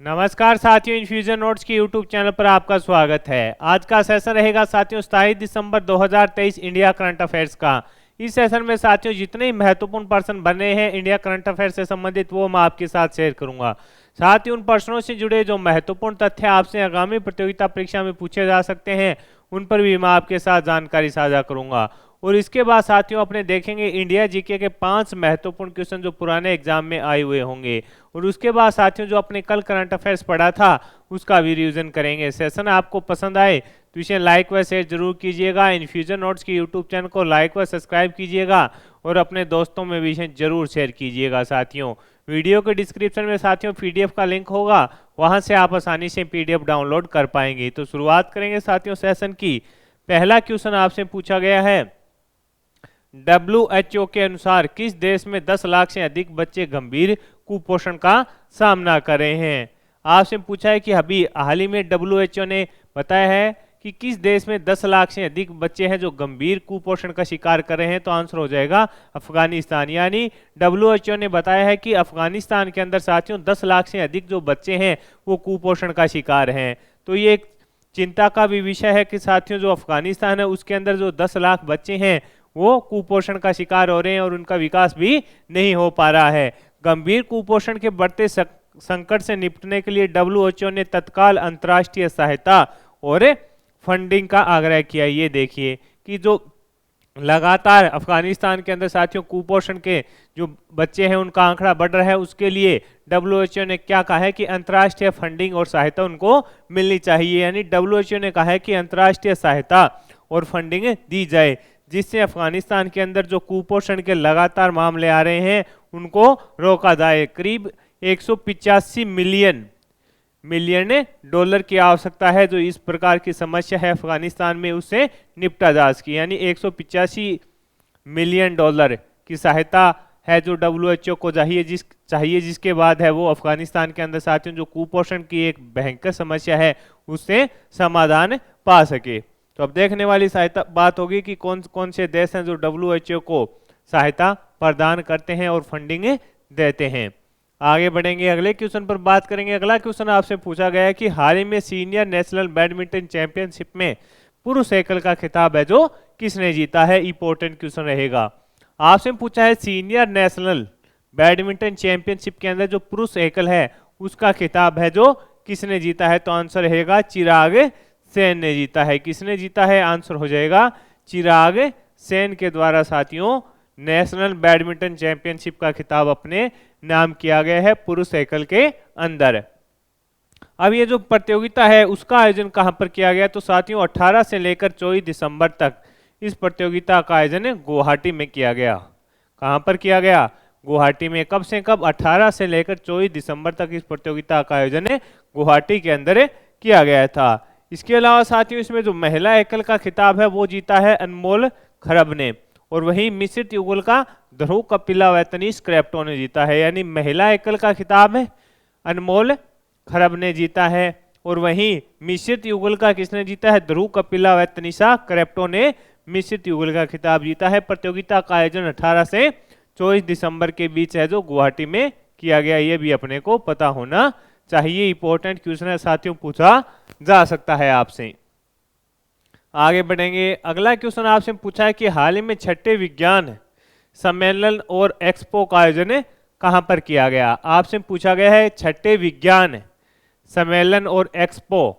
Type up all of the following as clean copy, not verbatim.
नमस्कार साथियों, infusion notes के यूट्यूब चैनल पर आपका स्वागत है। आज का सेशन रहेगा साथियों 27 दिसंबर 2023 इंडिया करंट अफेयर्स का। इस सेशन में साथियों जितने ही महत्वपूर्ण प्रश्न बने हैं इंडिया करंट अफेयर से संबंधित वो मैं आपके साथ शेयर करूंगा। साथ ही उन प्रश्नों से जुड़े जो महत्वपूर्ण तथ्य आपसे आगामी प्रतियोगिता परीक्षा में पूछे जा सकते हैं उन पर भी मैं आपके साथ जानकारी साझा करूंगा। और इसके बाद साथियों अपने देखेंगे इंडिया जीके के 5 महत्वपूर्ण क्वेश्चन जो पुराने एग्जाम में आए हुए होंगे। और उसके बाद साथियों जो अपने कल करंट अफेयर्स पढ़ा था उसका भी रिवीजन करेंगे। सेशन आपको पसंद आए तो इसे लाइक व शेयर जरूर कीजिएगा। इन्फ्यूजन नोट्स के यूट्यूब चैनल को लाइक व सब्सक्राइब कीजिएगा और अपने दोस्तों में भी इसे जरूर शेयर कीजिएगा। साथियों वीडियो के डिस्क्रिप्शन में साथियों पीडीएफ का लिंक होगा, वहां से आप आसानी से पीडीएफ डाउनलोड कर पाएंगे। तो शुरुआत करेंगे साथियों सेशन की। पहला क्वेश्चन आपसे पूछा गया है, WHO के अनुसार किस देश में 10 लाख से अधिक बच्चे गंभीर कुपोषण का सामना कर रहे हैं। आपसे पूछा है कि अभी हाल ही में WHO ने बताया है कि किस देश में 10 लाख से अधिक बच्चे हैं जो गंभीर कुपोषण का शिकार कर रहे हैं। तो आंसर हो जाएगा अफगानिस्तान। यानी WHO ने बताया है कि अफगानिस्तान के अंदर साथियों 10 लाख से अधिक जो बच्चे हैं वो कुपोषण का शिकार हैं। तो ये एक चिंता का भी विषय है कि साथियों जो अफगानिस्तान है उसके अंदर जो 10 लाख बच्चे हैं वो कुपोषण का शिकार हो रहे हैं और उनका विकास भी नहीं हो पा रहा है। गंभीर कुपोषण के बढ़ते संकट से निपटने के लिए WHO ने तत्काल अंतर्राष्ट्रीय सहायता और फंडिंग का आग्रह किया। ये देखिए कि जो लगातार अफगानिस्तान के अंदर साथियों कुपोषण के जो बच्चे हैं उनका आंकड़ा बढ़ रहा है, उसके लिए WHO ने क्या कहा है कि अंतर्राष्ट्रीय फंडिंग और सहायता उनको मिलनी चाहिए। यानी WHO ने कहा है कि अंतर्राष्ट्रीय सहायता और फंडिंग दी जाए जिससे अफगानिस्तान के अंदर जो कुपोषण के लगातार मामले आ रहे हैं उनको रोका जाए। करीब 185 मिलियन डॉलर की आवश्यकता है जो इस प्रकार की समस्या है अफगानिस्तान में उससे निपटा जा सके। यानी 185 मिलियन डॉलर की सहायता है जो WHO को चाहिए जिसके बाद है वो अफगानिस्तान के अंदर साथियों जो कुपोषण की एक भयंकर समस्या है उससे समाधान पा सके। तो अब देखने वाली सहायता बात होगी कि कौन कौन से देश हैं जो WHO को सहायता प्रदान करते हैं और फंडिंग देते हैं। आगे बढ़ेंगे, अगले क्वेश्चन पर बात करेंगे। अगला क्वेश्चन आपसे पूछा गया है कि हाल ही में सीनियर नेशनल बैडमिंटन चैंपियनशिप में पुरुष एकल का खिताब है जो किसने जीता है। इंपॉर्टेंट क्वेश्चन रहेगा। आपसे पूछा है सीनियर नेशनल बैडमिंटन चैंपियनशिप के अंदर जो पुरुष एकल है उसका खिताब है जो किसने जीता है। तो आंसर रहेगा चिराग सेन ने जीता है। किसने जीता है, आंसर हो जाएगा चिराग सेन के द्वारा साथियों नेशनल बैडमिंटन चैंपियनशिप का खिताब अपने नाम किया गया है पुरुष एकल के अंदर। अब ये जो प्रतियोगिता है उसका आयोजन कहां पर किया गया, तो साथियों 18 से लेकर 24 दिसंबर तक इस प्रतियोगिता का आयोजन गुवाहाटी में किया गया। कहां पर किया गया, गुवाहाटी में। कब से कब, 18 से लेकर 24 दिसंबर तक इस प्रतियोगिता का आयोजन गुवाहाटी के अंदर किया गया था। इसके अलावा साथियों इसमें जो महिला एकल का खिताब है वो जीता है अनमोल खरब ने, और वहीं मिश्रित युगल का ध्रुव कपिला व तनीष क्रेप्टो ने जीता है। यानी महिला एकल का खिताब है अनमोल खरब ने जीता है और वहीं मिश्रित युगल का किसने जीता है, ध्रुव कपिला व तनीषा क्रेप्टो ने मिश्रित युगल का खिताब जीता है। प्रतियोगिता का आयोजन 18 से 24 दिसंबर के बीच है जो गुवाहाटी में किया गया। ये भी अपने को पता होना चाहिए। इंपॉर्टेंट क्वेश्चन है साथियों, पूछा जा सकता है आपसे। आगे बढ़ेंगे, अगला क्वेश्चन आपसे पूछा है कि हाल ही में 6ठे विज्ञान सम्मेलन और एक्सपो का आयोजन कहां पर किया गया। आपसे पूछा गया है 6ठे विज्ञान सम्मेलन और एक्सपो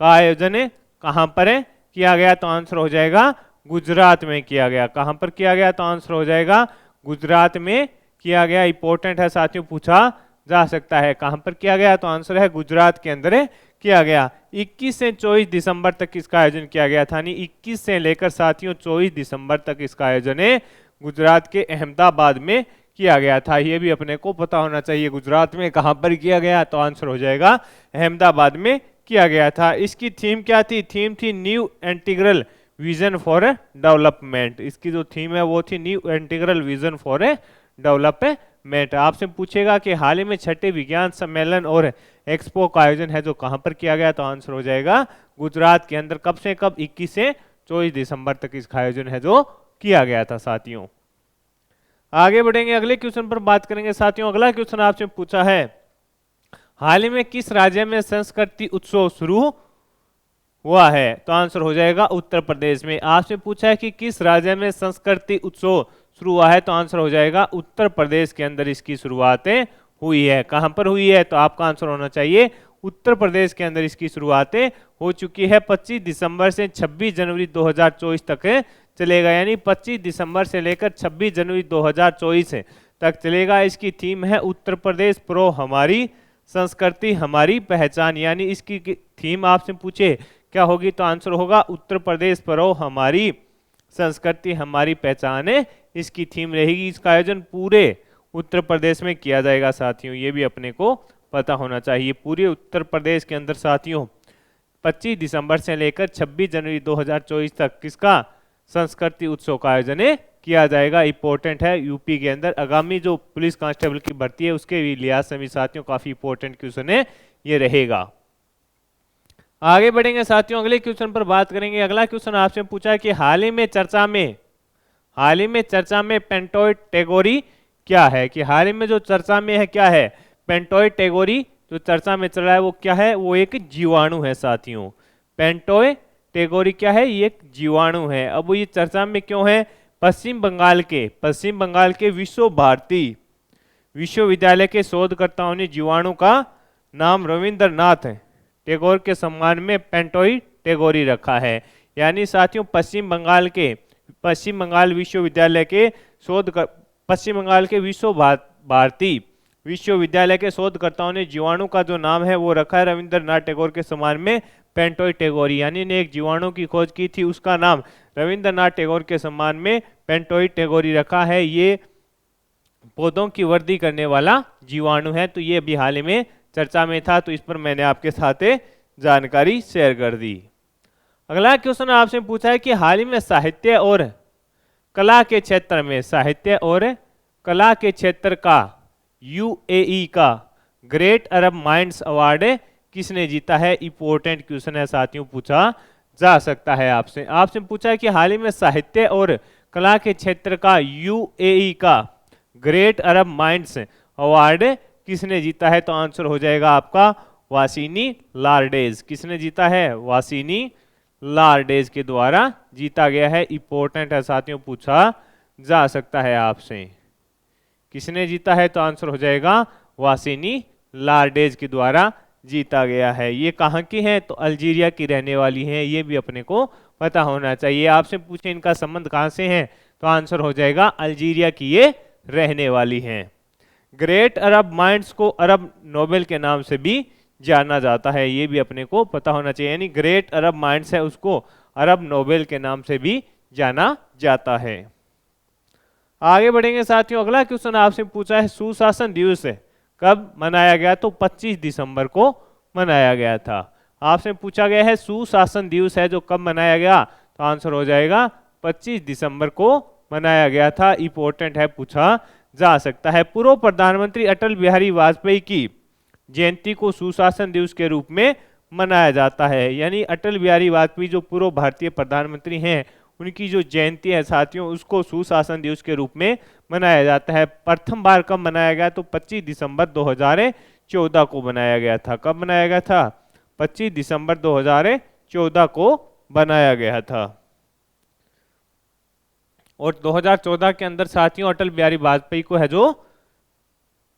का आयोजन कहां पर किया गया। तो आंसर हो जाएगा गुजरात में किया गया। कहां पर किया गया, तो आंसर हो जाएगा गुजरात में किया गया। इंपॉर्टेंट है साथियों, पूछा जा सकता है। कहां पर किया गया, तो आंसर है गुजरात के अंदर किया गया। 21 से 24 दिसंबर तक इसका आयोजन किया गया था। यानी 21 से लेकर साथियों 24 दिसंबर तक इसका आयोजन गुजरात के अहमदाबाद में किया गया था। ये भी अपने को पता होना चाहिए गुजरात में कहां पर किया गया, तो आंसर हो जाएगा अहमदाबाद में किया गया था। इसकी थीम क्या थी, थीम थी new integral vision for development. इसकी जो थीम है वो थी new integral vision for development. आपसे पूछेगा कि हाल ही में 6ठे विज्ञान सम्मेलन और एक्सपो का आयोजन है जो कहां पर किया गया, तो आंसर हो जाएगा गुजरात के अंदर। कब से कब, 21 से 24 दिसंबर तक इसका आयोजन है जो किया गया था साथियों। आगे बढ़ेंगे, अगले क्वेश्चन पर बात करेंगे साथियों। अगला क्वेश्चन आपसे पूछा है हाल ही में किस राज्य में संस्कृति उत्सव शुरू हुआ है? तो आंसर हो जाएगा उत्तर प्रदेश में। आपसे पूछा है कि किस राज्य में संस्कृति उत्सव शुरू हुआ है, तो आंसर हो जाएगा उत्तर प्रदेश के अंदर इसकी शुरुआतें हुई है। कहां पर हुई है? तो आपका आंसर होना चाहिए उत्तर प्रदेश के अंदर इसकी शुरुआतें हो चुकी है। 25 दिसंबर से 26 जनवरी 2024 तक चलेगा, यानी 25 दिसंबर से लेकर 26 जनवरी 2024 तक चलेगा। इसकी थीम है उत्तर प्रदेश प्रो हमारी संस्कृति हमारी पहचान, यानी इसकी थीम आपसे पूछे क्या होगी, तो आंसर होगा उत्तर प्रदेश प्रो हमारी संस्कृति हमारी पहचान है, इसकी थीम रहेगी। इसका आयोजन पूरे उत्तर प्रदेश में किया जाएगा साथियों, ये भी अपने को पता होना चाहिए। पूरे उत्तर प्रदेश के अंदर साथियों 25 दिसंबर से लेकर 26 जनवरी 2024 तक किसका संस्कृति उत्सव का आयोजन किया जाएगा। इंपॉर्टेंट है, यूपी के अंदर आगामी जो पुलिस कांस्टेबल की भर्ती है उसके भी लिहाज से भी साथियों काफी इंपॉर्टेंट क्वेश्चन है ये रहेगा। आगे बढ़ेंगे साथियों, अगले क्वेश्चन पर बात करेंगे। अगला क्वेश्चन आपसे पूछा कि हाल ही में चर्चा में पेंटोइड टेगोरी क्या है? कि हाल ही में जो चर्चा में है क्या है? पेंटोइड टेगोरी जो चर्चा में चल रहा है वो क्या है? वो एक जीवाणु है साथियों। पेंटोइड टेगोरी क्या है? ये एक जीवाणु है। अब वो ये चर्चा में क्यों है? पश्चिम बंगाल के विश्व भारती विश्वविद्यालय के शोधकर्ताओं ने जीवाणु का नाम रविंद्रनाथ टैगोर के सम्मान में पेंटोइड टेगोरी रखा है। यानी साथियों पश्चिम बंगाल विश्वविद्यालय के पश्चिम बंगाल के विश्व भारती विश्वविद्यालय के शोधकर्ताओं ने जीवाणु का जो नाम है वो रखा है रविंद्रनाथ टैगोर के सम्मान में पेंटोइड टेगोरी। यानी ने एक जीवाणु की खोज की थी, उसका नाम रविंद्रनाथ टैगोर के सम्मान में पेंटोइड टेगोरी रखा है। ये पौधों की वृद्धि करने वाला जीवाणु है। तो ये अभी हाल ही में चर्चा में था, तो इस पर मैंने आपके साथ जानकारी शेयर कर दी। अगला क्वेश्चन आपसे पूछा है कि हाल ही में साहित्य और कला के क्षेत्र का यूएई का ग्रेट अरब माइंड्स अवार्ड किसने जीता है? इंपॉर्टेंट क्वेश्चन है साथियों, पूछा जा सकता है आपसे पूछा है कि हाल ही में साहित्य और कला के क्षेत्र का यूएई का ग्रेट अरब माइंड्स अवार्ड किसने जीता है? तो आंसर हो जाएगा आपका वासिनी लार्डेज। किसने जीता है? वासिनी लार्डेज के द्वारा जीता गया है। इंपॉर्टेंट है साथियों, पूछा जा सकता है आपसे। किसने जीता है? तो आंसर हो जाएगा वासिनी लार्डेज के द्वारा जीता गया है। ये कहाँ की है? तो अल्जीरिया की रहने वाली है, ये भी अपने को पता होना चाहिए। आपसे पूछे इनका संबंध कहाँ से है, तो आंसर हो जाएगा अल्जीरिया की ये रहने वाली हैं। ग्रेट अरब माइंड्स को अरब नोबेल के नाम से भी जाना जाता है, ये भी अपने को पता होना चाहिए। यानी ग्रेट अरब माइंड्स है उसको अरब नोबेल के नाम से भी जाना जाता है। आगे बढ़ेंगे साथियों, अगला क्वेश्चन आपसे पूछा है सुशासन दिवस कब मनाया गया? तो 25 दिसंबर को मनाया गया था। आपसे पूछा गया है सुशासन दिवस है जो कब मनाया गया, तो आंसर हो जाएगा 25 दिसंबर को मनाया गया था। इंपॉर्टेंट है, पूछा जा सकता है। पूर्व प्रधानमंत्री अटल बिहारी वाजपेयी की जयंती को सुशासन दिवस के रूप में मनाया जाता है। यानी अटल बिहारी वाजपेयी जो पूर्व भारतीय प्रधानमंत्री हैं उनकी जो जयंती है साथियों उसको सुशासन दिवस के रूप में मनाया जाता है। प्रथम बार कब मनाया गया? तो 25 दिसंबर 2014 को बनाया गया था। कब बनाया गया था? 25 दिसंबर 2014 को बनाया गया था। और 2014 के अंदर साथियों अटल बिहारी वाजपेयी को है जो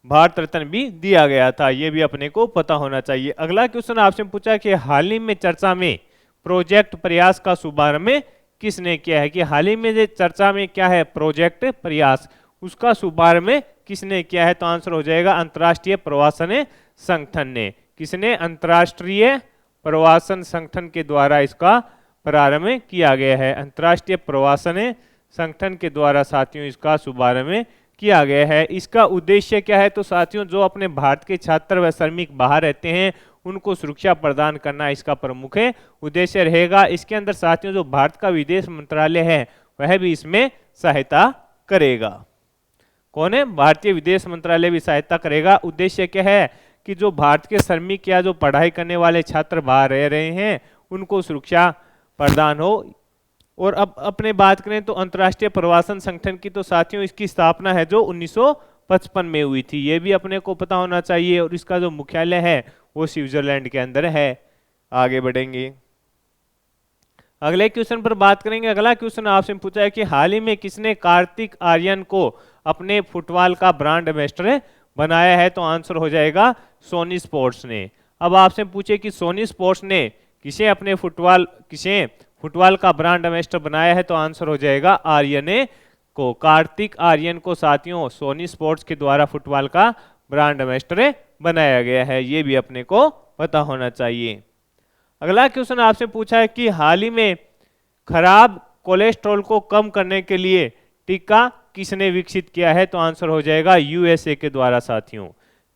भारत रत्न भी दिया गया था, ये भी अपने को पता होना चाहिए। अगला क्वेश्चन आपसे पूछा कि हाल ही में चर्चा में प्रोजेक्ट प्रयास का शुभारंभ किसने किया है? कि हाल ही में जो चर्चा में क्या है प्रोजेक्ट प्रयास, उसका शुभारंभ किसने किया है? तो आंसर हो जाएगा अंतर्राष्ट्रीय प्रवासन संगठन ने। किसने? अंतर्राष्ट्रीय प्रवासन संगठन के द्वारा इसका प्रारंभ किया गया है। अंतर्राष्ट्रीय प्रवासन संगठन के द्वारा साथियों इसका शुभारंभ किया गया है। इसका उद्देश्य क्या है? तो साथियों जो अपने भारत के छात्र व श्रमिक बाहर रहते हैं उनको सुरक्षा प्रदान करना इसका प्रमुख उद्देश्य रहेगा। इसके अंदर साथियों जो भारत का विदेश मंत्रालय है वह भी इसमें सहायता करेगा। कौन है? भारतीय विदेश मंत्रालय भी सहायता करेगा। उद्देश्य क्या है? कि जो भारत के श्रमिक या जो पढ़ाई करने वाले छात्र बाहर रह रहे हैं उनको सुरक्षा प्रदान हो। और अब अपने बात करें तो अंतर्राष्ट्रीय प्रवासन संगठन की, तो साथियों इसकी स्थापना है जो 1955 में हुई थी, ये भी अपने को पता होना चाहिए। और इसका जो मुख्यालय है वो स्विट्जरलैंड के अंदर है। आगे बढ़ेंगे, अगले क्वेश्चन पर बात करेंगे। अगला क्वेश्चन आपसे पूछा है कि हाल ही में किसने कार्तिक आर्यन को अपने फुटबॉल का ब्रांड एम्बेसडर बनाया है? तो आंसर हो जाएगा सोनी स्पोर्ट्स ने। अब आपसे पूछे कि सोनी स्पोर्ट्स ने किसे अपने फुटबॉल का ब्रांड एम्बेसडर बनाया है? तो आंसर हो जाएगा आर्यन को, कार्तिक आर्यन को साथियों सोनी स्पोर्ट्स के द्वारा फुटबॉल का ब्रांड एम्बेसडर बनाया गया है, ये भी अपने को पता होना चाहिए। अगला क्वेश्चन आपसे पूछा है कि हाल ही में खराब कोलेस्ट्रॉल को कम करने के लिए टीका किसने विकसित किया है? तो आंसर हो जाएगा यूएसए के द्वारा साथियों।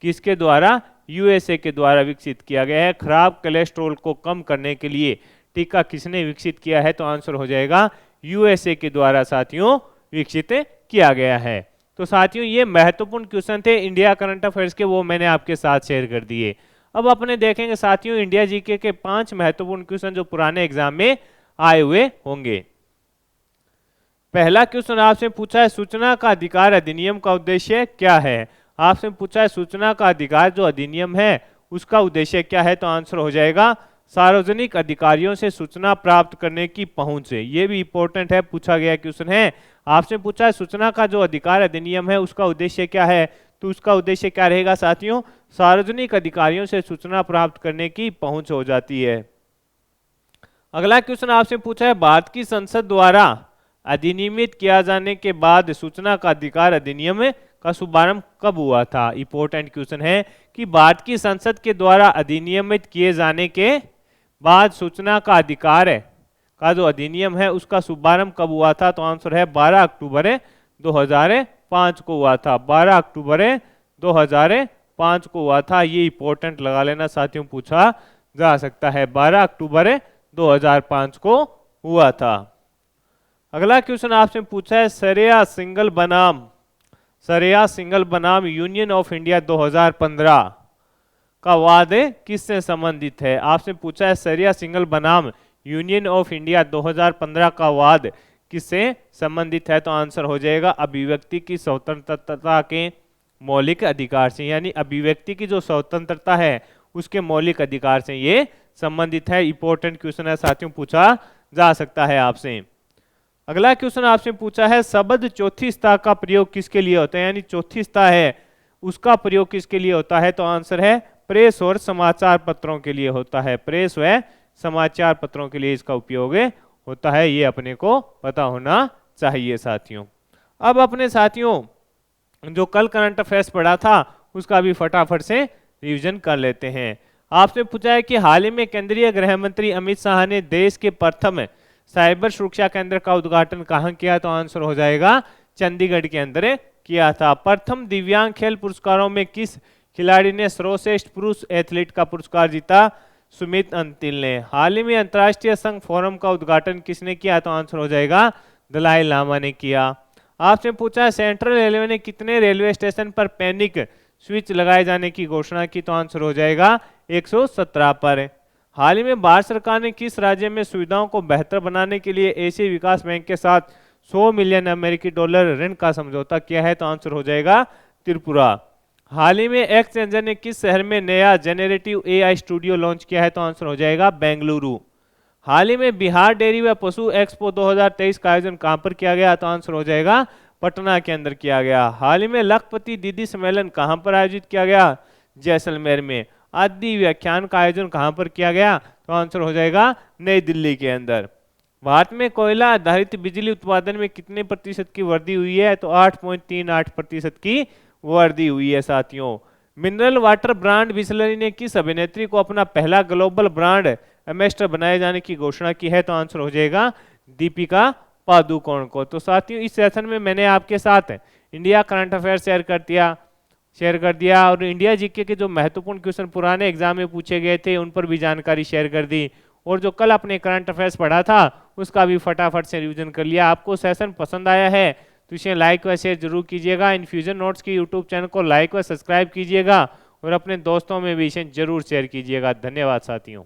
किसके द्वारा? यूएसए के द्वारा विकसित किया गया है। खराब कोलेस्ट्रॉल को कम करने के लिए टीका किसने विकसित किया है? तो आंसर हो जाएगा यूएसए के द्वारा साथियों विकसित किया गया है। तो साथियों ये महत्वपूर्ण क्वेश्चन थे इंडिया करंट अफेयर्स के, वो मैंने आपके साथ शेयर कर दिए। अब अपने देखेंगे साथियों इंडिया जीके के 5 महत्वपूर्ण क्वेश्चन जो पुराने एग्जाम में आए हुए होंगे। पहला क्वेश्चन आपसे पूछा है सूचना का अधिकार अधिनियम का उद्देश्य क्या है? आपसे पूछा है सूचना का अधिकार जो अधिनियम है उसका उद्देश्य क्या है? तो आंसर हो जाएगा सार्वजनिक अधिकारियों से सूचना प्राप्त करने की पहुंच है। ये भी इंपॉर्टेंट है, पूछा गया क्वेश्चन है। आपसे पूछा है सूचना का जो अधिकार अधिनियम है उसका उद्देश्य क्या है? तो उसका उद्देश्य क्या रहेगा साथियों? सार्वजनिक अधिकारियों से सूचना प्राप्त करने की पहुंच हो जाती है। अगला क्वेश्चन आपसे पूछा है भारत की संसद द्वारा अधिनियमित किया जाने के बाद सूचना का अधिकार अधिनियम का शुभारंभ कब हुआ था? इंपॉर्टेंट क्वेश्चन है कि भारत की संसद के द्वारा अधिनियमित किए जाने के बाद सूचना का अधिकार का जो अधिनियम है उसका शुभारंभ कब हुआ था? तो आंसर है 12 अक्टूबर 2005 को हुआ था। 12 अक्टूबर 2005 को हुआ था। ये इंपॉर्टेंट लगा लेना साथियों, पूछा जा सकता है। 12 अक्टूबर 2005 को हुआ था। अगला क्वेश्चन आपसे पूछा है सरेया सिंगल बनाम यूनियन ऑफ इंडिया 2015 का वाद किससे संबंधित है? आपसे पूछा है सरेया सिंगल बनाम यूनियन ऑफ इंडिया 2015 का वाद किससे संबंधित है? तो आंसर हो जाएगा अभिव्यक्ति की स्वतंत्रता के मौलिक अधिकार से, यानी अभिव्यक्ति की जो स्वतंत्रता है उसके मौलिक अधिकार से ये संबंधित है। इंपॉर्टेंट क्वेश्चन है साथियों, पूछा जा सकता है आपसे। अगला क्वेश्चन आपसे पूछा है शब्द चौथी सतह का प्रयोग किसके लिए होता है? यानी चौथी सतह है उसका प्रयोग किसके लिए होता है? तो आंसर है प्रेस और समाचार पत्रों के लिए होता है। प्रेस व समाचार पत्रों के लिए इसका उपयोग होता है, ये अपने को पता होना चाहिए साथियों। अब अपने साथियों जो कल करंट अफेयर्स पढ़ा था उसका भी फटाफट से रिवीजन कर लेते हैं। आपसे पूछा है कि हाल ही में केंद्रीय गृह मंत्री अमित शाह ने देश के प्रथम साइबर सुरक्षा केंद्र का उद्घाटन कहाँ किया? तो आंसर हो जाएगा चंडीगढ़ के अंदर किया था। प्रथम दिव्यांग खेल पुरस्कारों में किस खिलाड़ी ने सर्वश्रेष्ठ पुरुष एथलीट का पुरस्कार जीता? सुमित अंतिल ने। हाल ही में अंतर्राष्ट्रीय संघ फोरम का उद्घाटन किसने किया? तो आंसर हो जाएगा दलाई लामा ने किया। आपसे पूछा है सेंट्रल रेलवे ने कितने रेलवे स्टेशन पर पैनिक स्विच लगाए जाने की घोषणा की? तो आंसर हो जाएगा 117 पर। हाल ही में भारत सरकार ने किस राज्य में सुविधाओं को बेहतर बनाने के लिए एशियाई विकास बैंक के साथ 100 मिलियन अमेरिकी डॉलर ऋण का समझौता किया है? तो आंसर हो जाएगा त्रिपुरा। हाल ही में एक्सचेंजर ने किस शहर में नया जेनरेटिव एआई स्टूडियो लॉन्च किया है? तो आंसर हो जाएगा बेंगलुरु। हाल ही में बिहार डेयरी व पशु एक्सपो 2023 का आयोजन कहां पर किया गया? तो आंसर हो जाएगा पटना के अंदर किया गया। हाल ही में लखपति दीदी सम्मेलन कहां पर आयोजित किया गया? जैसलमेर में। आदि व्याख्यान का आयोजन कहां पर किया गया? तो आंसर हो जाएगा नई दिल्ली के अंदर। भारत में कोयला आधारित बिजली उत्पादन में कितने प्रतिशत की वृद्धि हुई है? तो 8.38% की वृद्धि हुई है साथियों। मिनरल वाटर ब्रांड बिसलरी ने किस अभिनेत्री को अपना पहला ग्लोबल ब्रांड एम्बेसडर बनाए जाने की घोषणा की है? तो आंसर हो जाएगा दीपिका पादुकोण को। तो साथियों इस सेशन में मैंने आपके साथ इंडिया करंट अफेयर शेयर कर दिया और इंडिया जीके के जो महत्वपूर्ण क्वेश्चन पुराने एग्जाम में पूछे गए थे उन पर भी जानकारी शेयर कर दी, और जो कल अपने करंट अफेयर्स पढ़ा था उसका भी फटाफट से रिवीजन कर लिया। आपको सेशन पसंद आया है तो इसे लाइक व शेयर जरूर कीजिएगा। इन्फ्यूजन नोट्स की यूट्यूब चैनल को लाइक व सब्सक्राइब कीजिएगा और अपने दोस्तों में भी इसे जरूर शेयर कीजिएगा। धन्यवाद साथियों।